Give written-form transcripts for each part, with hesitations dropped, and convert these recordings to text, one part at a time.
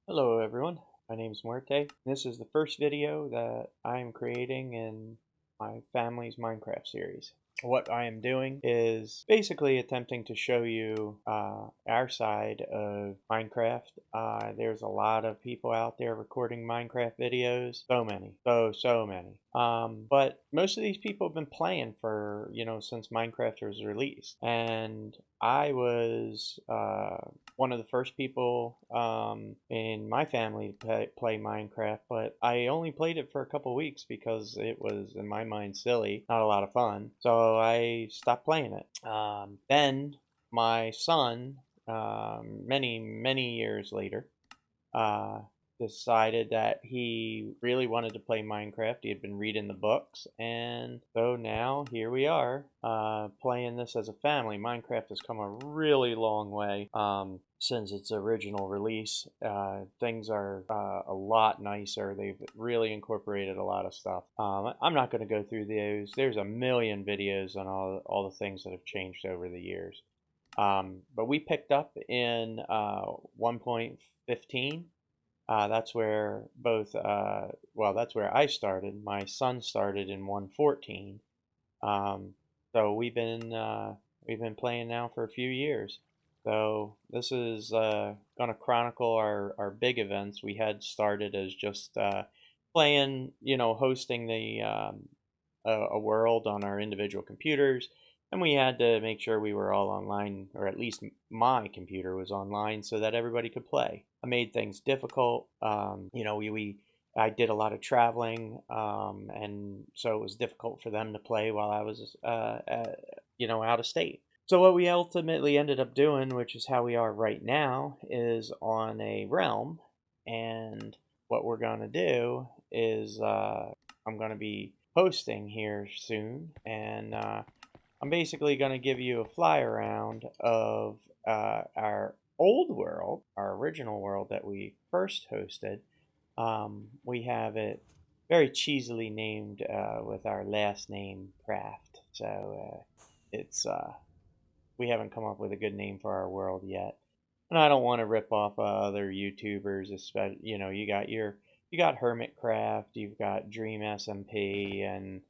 Hello everyone, my name is Muerte. This is the first video that I am creating in my family's Minecraft series. What I am doing is basically attempting to show you our side of Minecraft. There's a lot of people out there recording Minecraft videos, so many, so many. But most of these people have been playing for, since Minecraft was released. And I was one of the first people in my family to play Minecraft, but I only played it for a couple weeks because it was, in my mind, silly, not a lot of fun. So I stopped playing it. Then my son, many years later, uh, decided that he really wanted to play Minecraft. He had been reading the books, and so now here we are playing this as a family. Minecraft has come a really long way since its original release. Things are a lot nicer. They've really incorporated a lot of stuff. I'm not going to go through those. There's a million videos on all the things that have changed over the years. But we picked up in 1.15. That's where that's where I started. My son started in 1.14. So we've been playing now for a few years. So this is going to chronicle our big events. We had started as just playing, hosting a world on our individual computers, and we had to make sure we were all online, or at least my computer was online, so that everybody could play. I made things difficult. I did a lot of traveling, and so it was difficult for them to play while I was, out of state. So what we ultimately ended up doing, which is how we are right now, is on a realm, and what we're going to do is I'm going to be hosting here soon, and I'm basically going to give you a fly around of our old world, our original world that we first hosted. We have it very cheesily named with our last name, Craft. So it's we haven't come up with a good name for our world yet. And I don't want to rip off other YouTubers, especially, you got Hermitcraft, you've got Dream SMP, and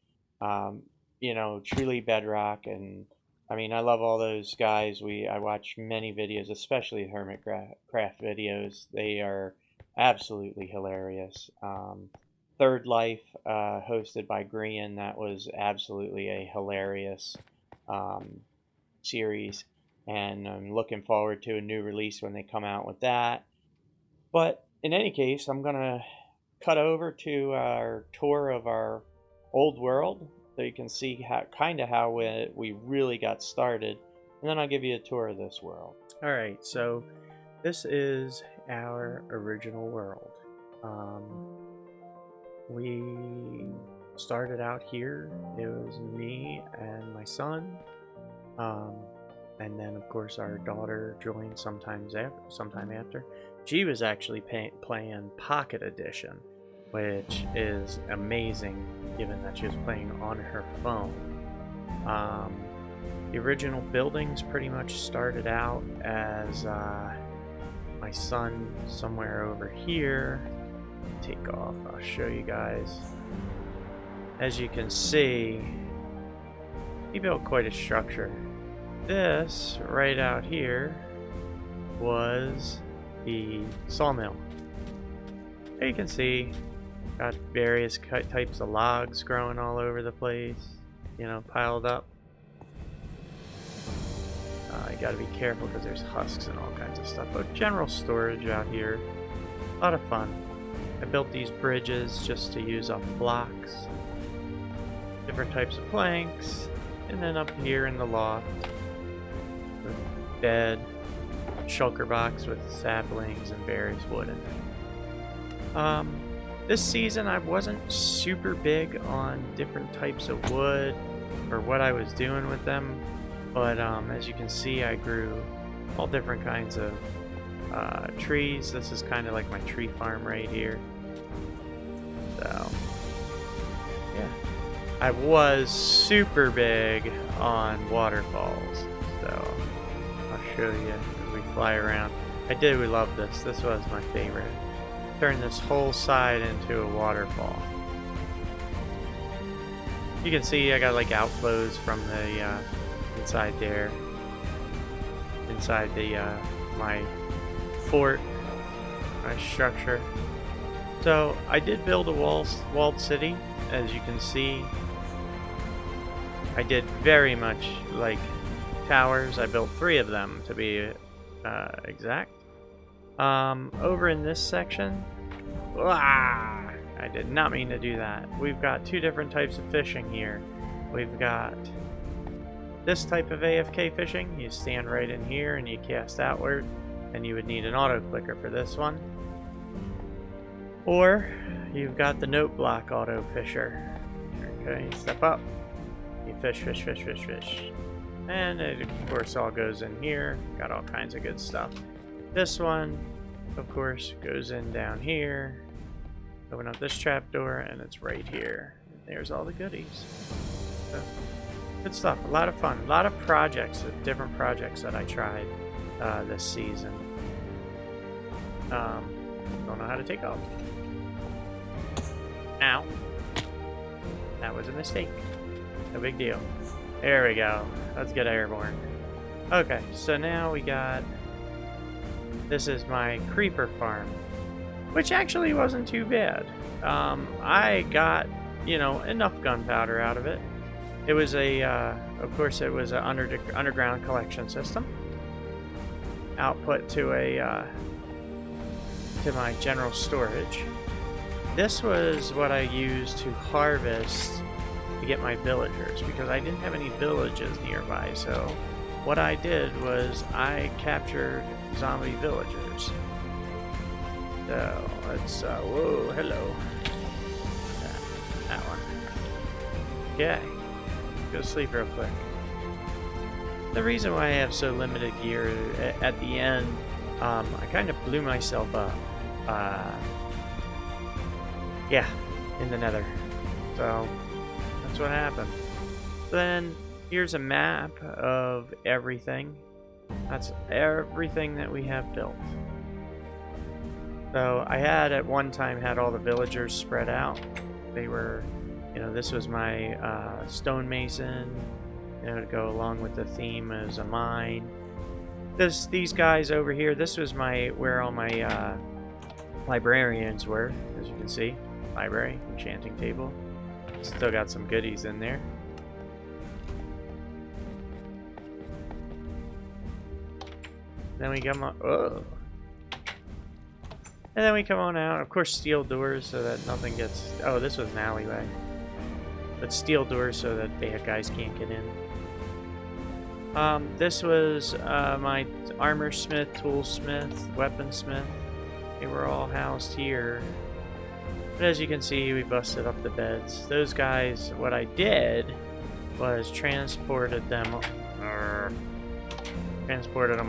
Truly Bedrock, and I mean, I love all those guys. I watch many videos, especially Hermitcraft videos. They are absolutely hilarious. Third Life, hosted by Grian, that was absolutely a hilarious series, and I'm looking forward to a new release when they come out with that. But in any case, I'm gonna cut over to our tour of our old world so you can see how we really got started, and then I'll give you a tour of this world. All right, so this is our original world. We started out here. It was me and my son. And then, of course, our daughter joined sometime after. She was actually playing Pocket Edition, which is amazing, given that she was playing on her phone. The original buildings pretty much started out as my son somewhere over here. Take off, I'll show you guys. As you can see, he built quite a structure. This right out here was the sawmill. There you can see, got various types of logs growing all over the place, piled up. You gotta be careful because there's husks and all kinds of stuff, but general storage out here, a lot of fun. I built these bridges just to use up blocks, different types of planks, and then up here in the loft, bed, shulker box with saplings and various wood in it. This season I wasn't super big on different types of wood or what I was doing with them, but as you can see, I grew all different kinds of trees. This is kind of like my tree farm right here. So yeah, I was super big on waterfalls, so I'll show you as we fly around. I did love this. This was my favorite. turn this whole side into a waterfall. You can see I got like outflows from the inside there, inside the my fort, my structure. So I did build a walled city, as you can see. I did very much like towers. I built 3 of them to be exact. Over in this section, I did not mean to do that. We've got 2 different types of fishing here. We've got this type of AFK fishing. You stand right in here and you cast outward, and you would need an auto clicker for this one. Or you've got the note block auto fisher. Okay, step up. You fish, fish, fish, fish, fish. And it, of course, all goes in here. Got all kinds of good stuff. This one, of course, goes in down here. Open up this trapdoor, and it's right here. And there's all the goodies. So, good stuff. A lot of fun. A lot of projects, different projects that I tried this season. Don't know how to take off. Ow. That was a mistake. No big deal. There we go. Let's get airborne. Okay, so now we got... This is my creeper farm, which actually wasn't too bad. I got, you know, enough gunpowder out of it. It was a, of course, it was an underground collection system. Output to a, to my general storage. This was what I used to harvest to get my villagers, because I didn't have any villages nearby. So what I did was I captured zombie villagers. So let's whoa, hello. That one. Okay. Go sleep real quick. The reason why I have so limited gear at the end, I kind of blew myself up. Yeah, in the nether. So that's what happened. Then here's a map of everything. That's everything that we have built. So I had at one time had all the villagers spread out. They were, you know, this was my stonemason, you know, to go along with the theme as a mine. These guys over here, this was my where all my librarians were, as you can see. Library, enchanting table. Still got some goodies in there. Then we come on. Oh. And then we come on out. Of course, steel doors so that nothing gets. Oh, this was an alleyway. But steel doors so that bad guys can't get in. This was my armor smith, toolsmith, weaponsmith. They were all housed here. But as you can see, we busted up the beds. Those guys, what I did was transported them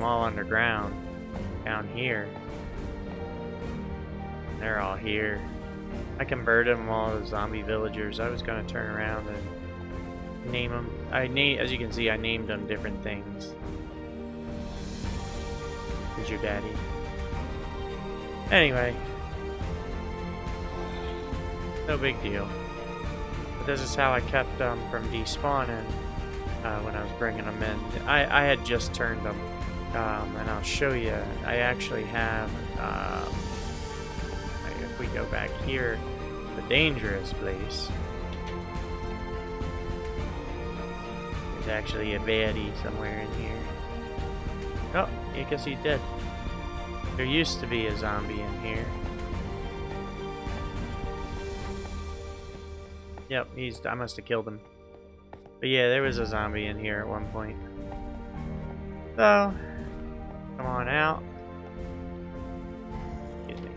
all underground down here. They're all here. I converted them all to zombie villagers. I was going to turn around and name them. As you can see, I named them different things. Who's your daddy? Anyway. No big deal. But this is how I kept them from despawning when I was bringing them in. I had just turned them. And I'll show you. I actually have, if we go back here, the dangerous place. There's actually a baddie somewhere in here. Oh, I guess he's dead. There used to be a zombie in here. Yep, I must have killed him. But yeah, there was a zombie in here at one point. So, come on out. Excuse me.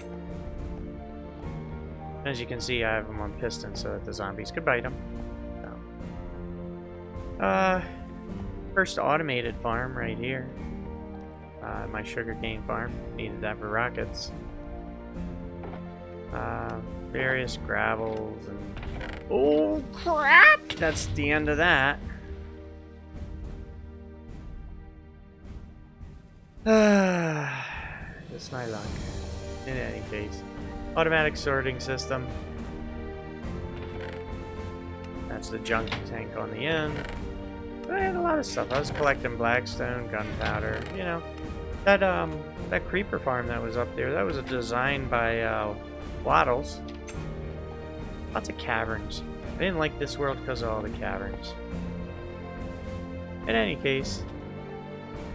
As you can see, I have them on piston so that the zombies could bite them. So. First automated farm right here. My sugarcane farm. Needed that for rockets. Various gravels and... Oh, crap! That's the end of that. That's my luck. in any case, automatic sorting system. That's the junk tank on the end. But I had a lot of stuff. I was collecting blackstone, gunpowder, you know. That creeper farm that was up there, that was a design by Waddles. Lots of caverns. I didn't like this world because of all the caverns. In any case,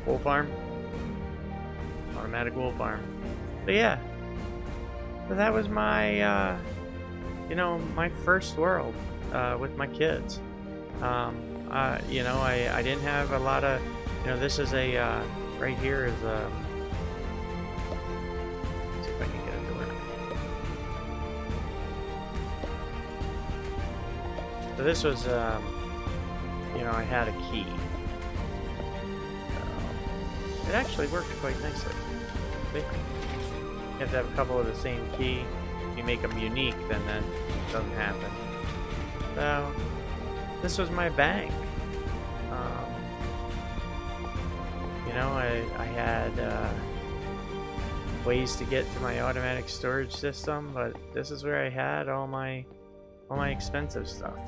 wool farm. Automatic wool farm. But yeah. So that was my, you know, my first world with my kids. You know, I didn't have a lot of, you know, this is a, right here is a, let's see if I can get it to work. So this was, you know, I had a key. So it actually worked quite nicely. See? You have to have a couple of the same key. If you make them unique, then that doesn't happen. So, this was my bank. You know, I had ways to get to my automatic storage system, but this is where I had all my expensive stuff.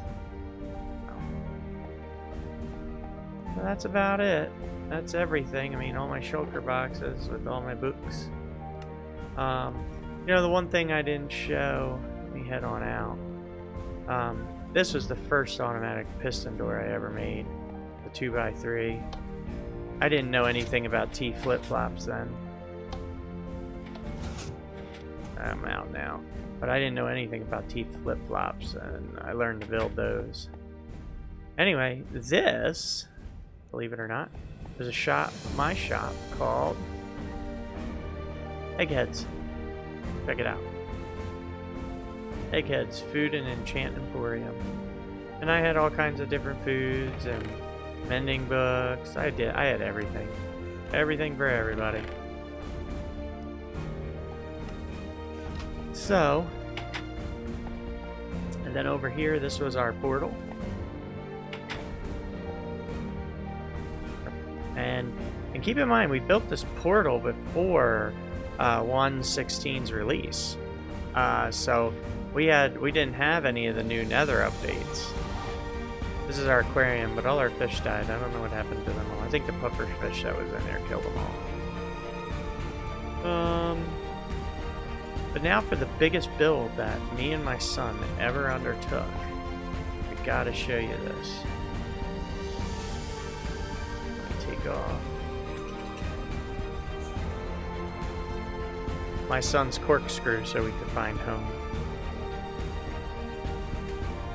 So that's about it. That's everything. I mean, all my shulker boxes with all my books. You know, the one thing I didn't show, let me head on out. This was the first automatic piston door I ever made, the 2x3. I didn't know anything about T flip-flops then. I'm out now. But I didn't know anything about T flip-flops, and I learned to build those. Anyway, this, believe it or not, there's a shop, my shop, called Eggheads. Check it out. Eggheads Food and Enchant Emporium. And I had all kinds of different foods and mending books. I had everything. Everything for everybody. So, and then over here, this was our portal. And keep in mind, we built this portal before 1.16's release. So we didn't have any of the new Nether updates. This is our aquarium, but all our fish died. I don't know what happened to them all. I think the puffer fish that was in there killed them all. But now for the biggest build that me and my son ever undertook. I gotta show you this. Let me take off my son's corkscrew so we could find home.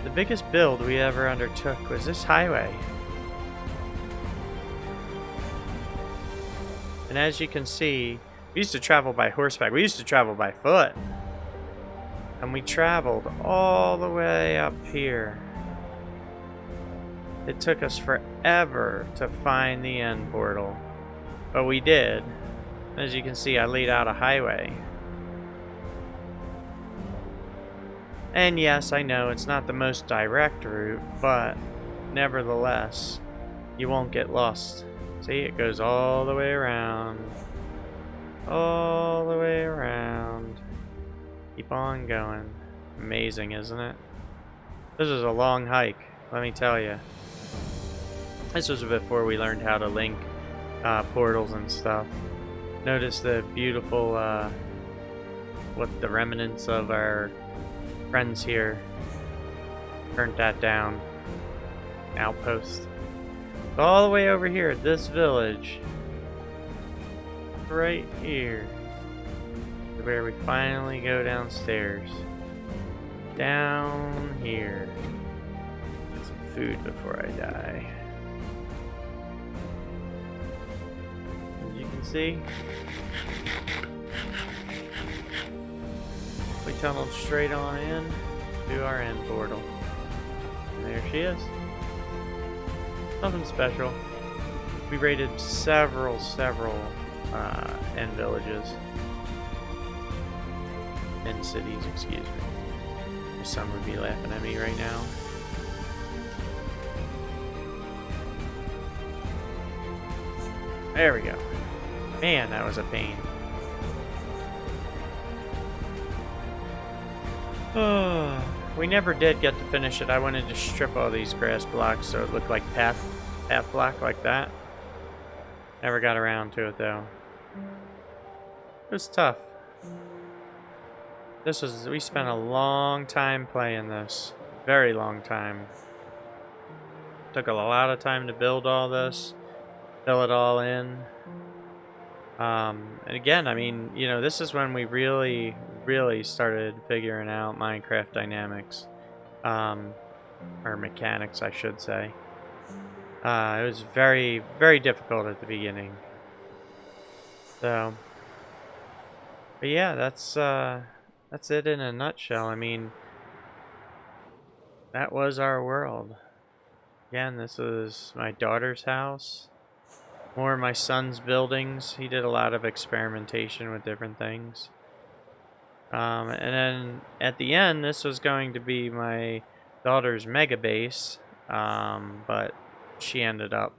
The biggest build we ever undertook was this highway. And as you can see, we used to travel by horseback. We used to travel by foot. And we traveled all the way up here. It took us forever to find the end portal. But we did. As you can see, I laid out a highway. And yes, I know it's not the most direct route, but nevertheless, you won't get lost. See, it goes all the way around. All the way around. Keep on going. Amazing, isn't it? This was a long hike, let me tell you. This was before we learned how to link portals and stuff. Notice the beautiful, what the remnants of our friends here burnt that down. Outpost. All the way over here at this village. Right here. Where we finally go downstairs. Down here. Get some food before I die. As you can see, we tunneled straight on in to our end portal. And there she is. Nothing special. We raided several end villages. End cities, excuse me. My son would be laughing at me right now. There we go. Man, that was a pain. Oh, we never did get to finish it. I wanted to strip all these grass blocks so it looked like path block like that. Never got around to it though. It was tough. We spent a long time playing this. Very long time. Took a lot of time to build all this, fill it all in. And again, I mean, you know, this is when we really started figuring out Minecraft dynamics, um, or mechanics, I should say. It was very difficult at the beginning. So, but yeah, that's it in a nutshell. I mean, that was our world. Again, this was my daughter's house. More of my son's buildings. He did a lot of experimentation with different things. And then at the end, this was going to be my daughter's mega base, but she ended up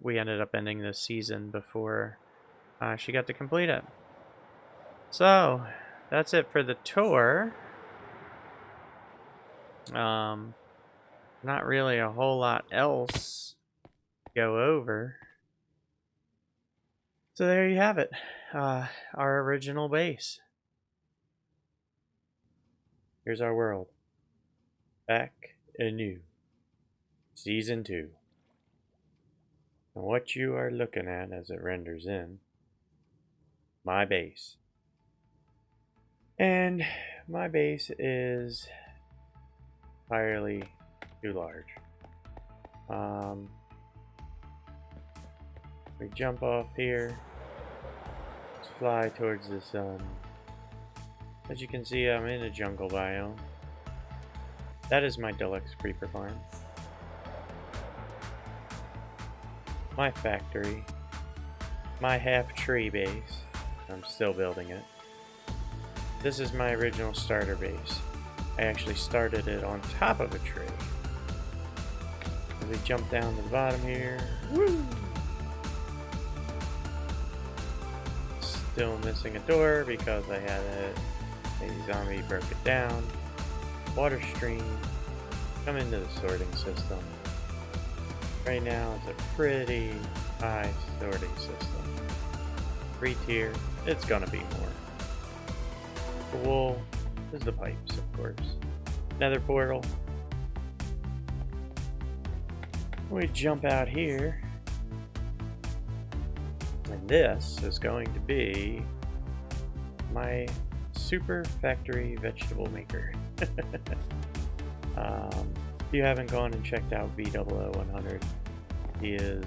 we ended up ending this season before she got to complete it. So that's it for the tour. Not really a whole lot else to go over. So there you have it, our original base. Here's our world. Back anew. Season 2. And what you are looking at as it renders in, my base. And my base is entirely too large. We jump off here. Let's fly towards the sun. As you can see, I'm in a jungle biome. That is my deluxe creeper farm. My factory. My half tree base. I'm still building it. This is my original starter base. I actually started it on top of a tree. As we jump down to the bottom here. Woo! Still missing a door because I had a zombie broke it down. Water stream. Come into the sorting system. Right now it's a pretty high sorting system. 3 tier. It's gonna be more. The wool is the pipes, of course. Nether portal. We jump out here. And this is going to be my super factory vegetable maker. If you haven't gone and checked out B000100, he is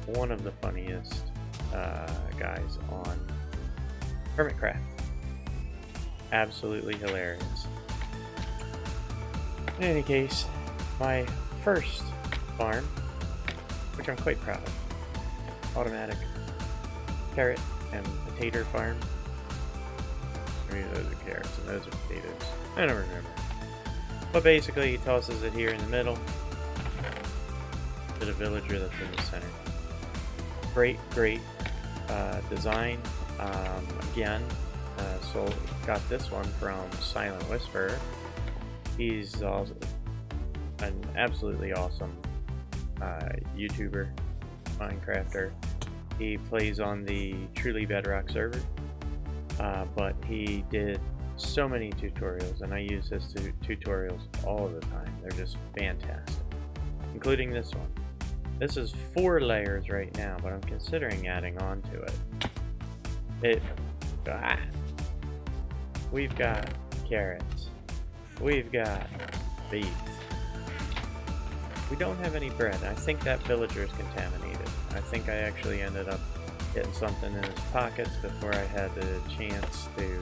one of the funniest guys on Hermitcraft. Absolutely hilarious. In any case, my first farm, which I'm quite proud of, automatic carrot and potato farm. Maybe those are carrots and those are potatoes. I don't remember. But basically, he tosses it here in the middle to the villager that's in the center. Great design. Again, so got this one from Silent Whisperer. He's also an absolutely awesome YouTuber, Minecrafter. He plays on the Truly Bedrock server, but he did so many tutorials, and I use his tutorials all the time. They're just fantastic, including this one. This is 4 layers right now, but I'm considering adding on to it. We've got carrots. We've got beets. We don't have any bread. I think that villager is contaminated. I think I actually ended up getting something in his pockets before I had the chance to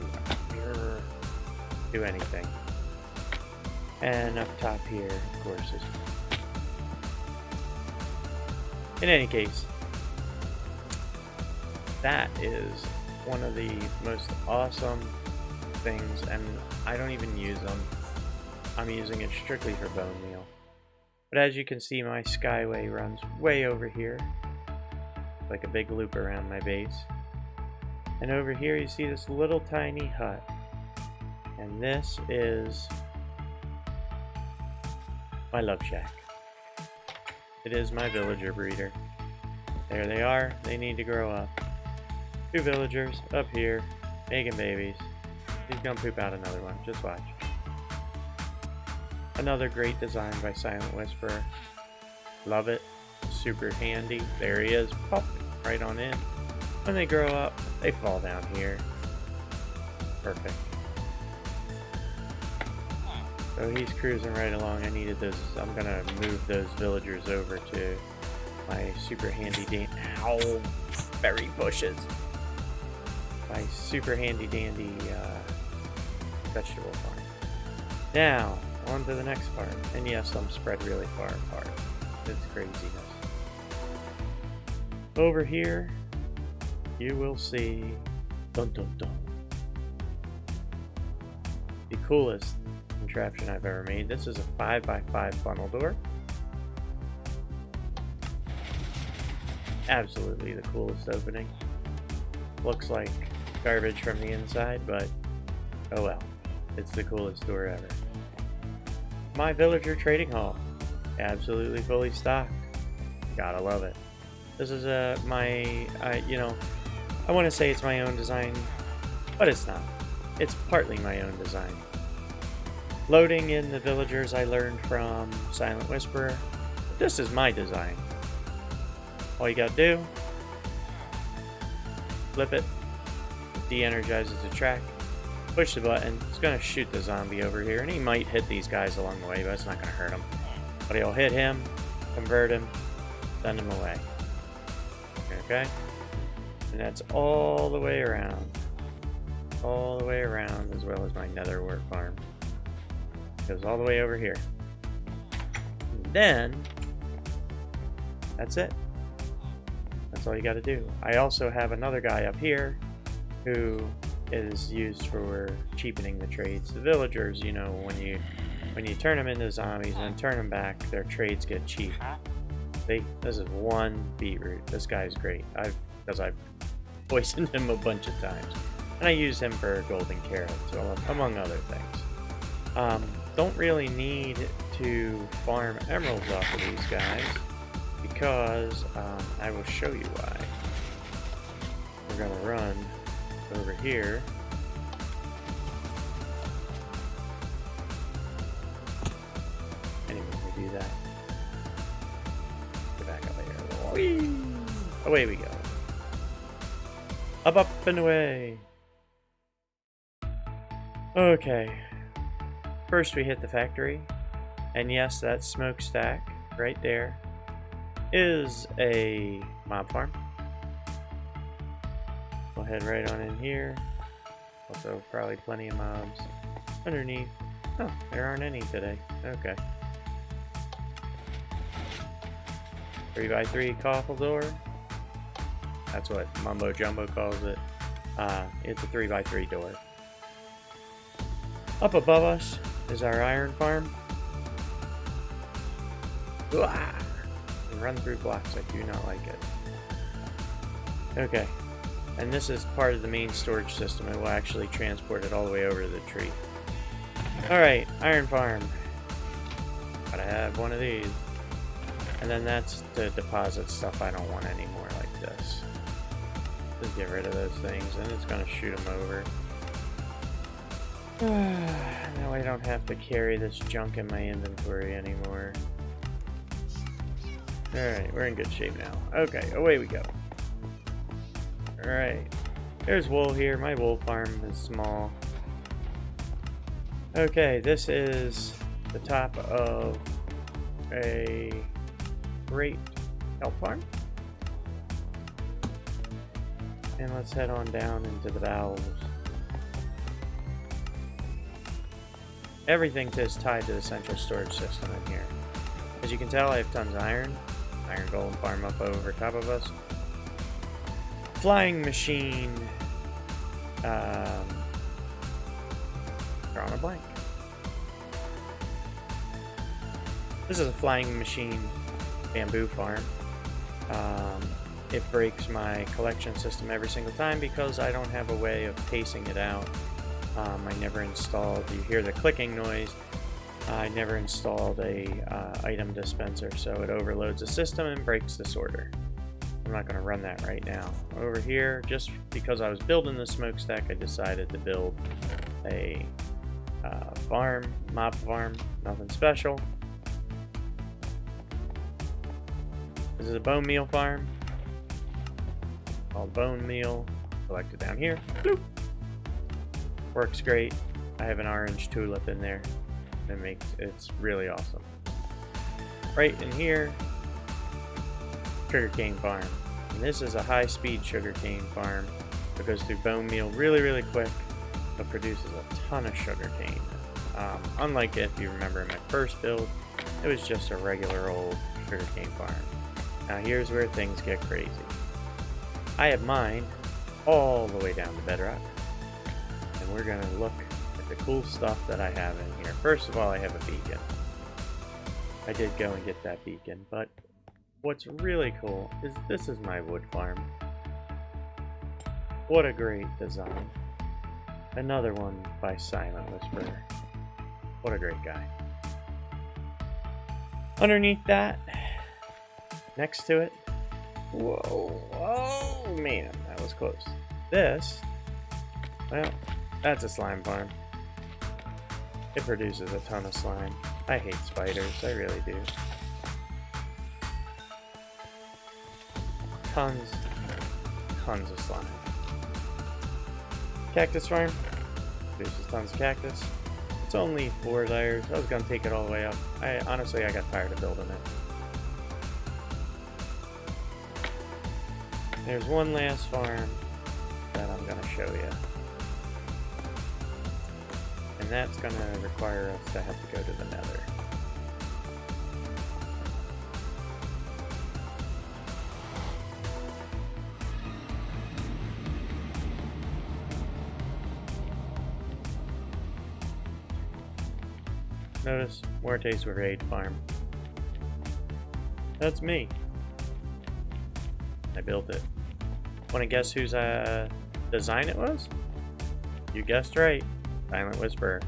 do anything. And up top here, of course, is... In any case, that is one of the most awesome things, and I don't even use them. I'm using it strictly for bone meal. But as you can see, my skyway runs way over here, like a big loop around my base. And over here you see this little tiny hut. And this is my love shack. It is my villager breeder. There they are. They need to grow up. 2 villagers up here making babies. He's gonna poop out another one. Just watch. Another great design by Silent Whisperer. Love it. Super handy. There he is. Pop right on in. When they grow up, they fall down here. Perfect. So he's cruising right along. I needed those. I'm gonna move those villagers over to my super handy ow, berry bushes. My super handy dandy vegetable farm. Now on to the next part. And yes, I'm spread really far apart. It's craziness. Over here, you will see dun dun dun, the coolest contraption I've ever made. This is a 5x5 funnel door. Absolutely the coolest opening. Looks like garbage from the inside, but oh well. It's the coolest door ever. My villager trading hall. Absolutely fully stocked. Gotta love it. This is I want to say it's my own design, but it's not. It's partly my own design. Loading in the villagers I learned from Silent Whisperer. This is my design. All you gotta do, flip it, de-energizes the track, push the button, it's gonna shoot the zombie over here, and he might hit these guys along the way, but it's not gonna hurt him. But he'll hit him, convert him, send him away. Okay? And that's all the way around. All the way around, as well as my nether wart farm. Goes all the way over here. And then, that's it. That's all you gotta do. I also have another guy up here who is used for cheapening the trades. The villagers, you know, when you turn them into zombies and turn them back, their trades get cheap. This is one beetroot. This guy's great. Because I've poisoned him a bunch of times. And I use him for golden carrots, among other things. Don't really need to farm emeralds off of these guys, because I will show you why. We're gonna run over here. Anyway, we do that. Get back up here. Whee! Away we go. Up, up, and away. Okay. First we hit the factory. And yes, that smokestack right there is a mob farm. We'll head right on in here. Also, probably plenty of mobs underneath. Oh, there aren't any today. Okay. 3x3 coffle door. That's what Mumbo Jumbo calls it. It's a 3x3 door. Up above us is our iron farm. Uah! And run through blocks. I do not like it. Okay. And this is part of the main storage system. It will actually transport it all the way over to the tree. Alright, iron farm. Gotta have one of these. And then that's to deposit stuff I don't want anymore, like this. Just get rid of those things, and it's gonna shoot them over. Now I don't have to carry this junk in my inventory anymore. Alright, we're in good shape now. Okay, away we go. Alright, there's wool here. My wool farm is small. Okay, this is the top of a great elk farm. And let's head on down into the bowels. Everything is tied to the central storage system in here. As you can tell, I have tons of iron. Iron golem farm up over top of us. Flying machine. Drawing a blank. This is a flying machine bamboo farm. It breaks my collection system every single time because I don't have a way of pacing it out I never installed, you hear the clicking noise, I never installed a item dispenser, so it overloads the system and breaks the sorter. I'm not going to run that right now. Over here, just because I was building the smokestack, I decided to build a farm, mob farm, nothing special. This is a bone meal farm, called bone meal, collected down here. Bloop. Works great. I have an orange tulip in there. It's really awesome. Right in here, sugarcane farm. And this is a high-speed sugarcane farm that goes through bone meal really quick, but produces a ton of sugarcane. Unlike if you remember my first build, it was just a regular old sugarcane farm. Now here's where things get crazy. I have mine all the way down to Bedrock, and we're gonna look at the cool stuff that I have in here. First of all, I have a beacon. I did go and get that beacon, but what's really cool is this is my wood farm. What a great design. Another one by Silent Whisperer. What a great guy. Underneath that, next to it, whoa, oh man, that was close. This, well, that's a slime farm. It produces a ton of slime. I hate spiders, I really do. Tons of slime. Cactus farm, produces tons of cactus. It's only 4 layers. I was gonna take it all the way up. Honestly, I got tired of building it. There's one last farm that I'm gonna show you. And that's gonna require us to have to go to the nether. Notice, Morte's Raid Farm. That's me. I built it. Wanna guess whose design it was? You guessed right. Silent Whisperer.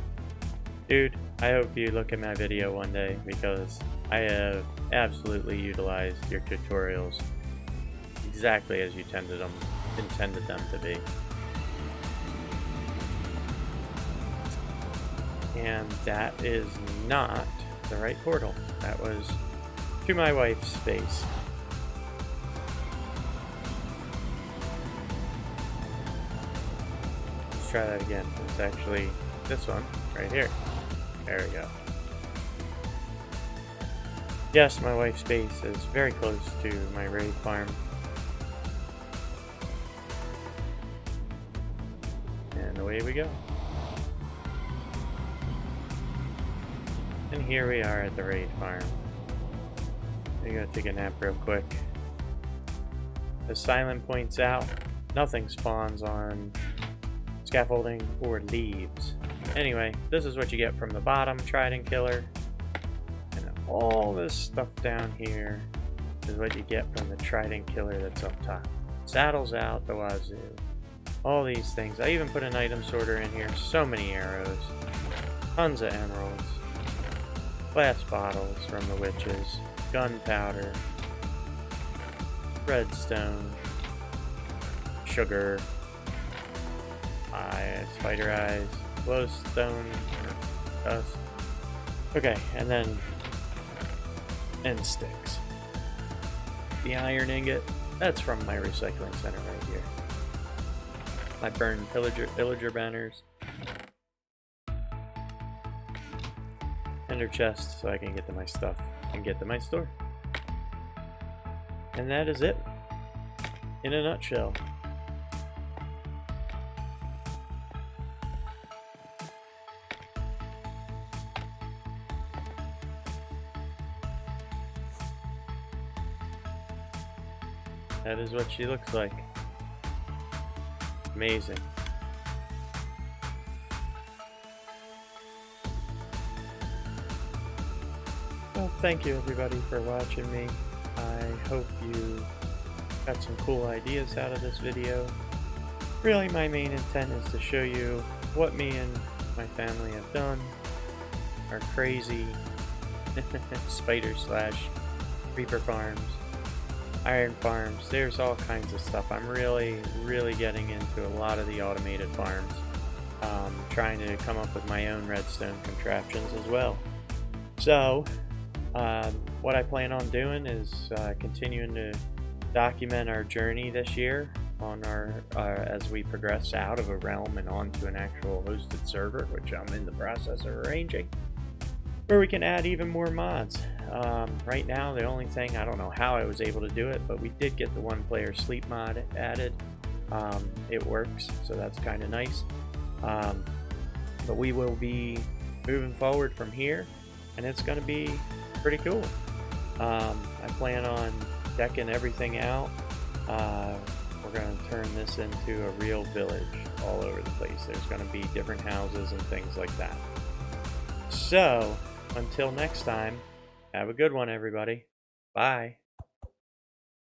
Dude, I hope you look at my video one day because I have absolutely utilized your tutorials exactly as you intended them to be. And that is not the right portal. That was to my wife's space. Let's try that again. It's actually this one right here. There we go. Yes, my wife's space is very close to my raid farm. And away we go. And here we are at the raid farm. I'm gonna take a nap real quick. As Silent points out, nothing spawns on scaffolding or leaves. Anyway, this is what you get from the bottom trident killer. And all this stuff down here is what you get from the trident killer that's up top. Saddles out the wazoo. All these things. I even put an item sorter in here. So many arrows. Tons of emeralds. Glass bottles from the witches, gunpowder, redstone, sugar, spider eyes, glowstone, dust. Okay, and then end sticks. The iron ingot, that's from my recycling center right here. My burned villager banners. Ender chest so I can get to my stuff and get to my store. And that is it in a nutshell. That is what she looks like. Amazing. Well, thank you everybody for watching me. I hope you got some cool ideas out of this video. Really, my main intent is to show you what me and my family have done, our crazy spider slash creeper farms, iron farms. There's all kinds of stuff. I'm really getting into a lot of the automated farms. Trying to come up with my own redstone contraptions as well. So, what I plan on doing is continuing to document our journey this year on our as we progress out of a realm and onto an actual hosted server, which I'm in the process of arranging, where we can add even more mods. Right now, the only thing, I don't know how I was able to do it, but we did get the one-player sleep mod added. It works, so that's kind of nice. But we will be moving forward from here, and it's going to be pretty cool. I plan on decking everything out. We're going to turn this into a real village all over the place. There's going to be different houses and things like that. So, until next time, have a good one, everybody. Bye.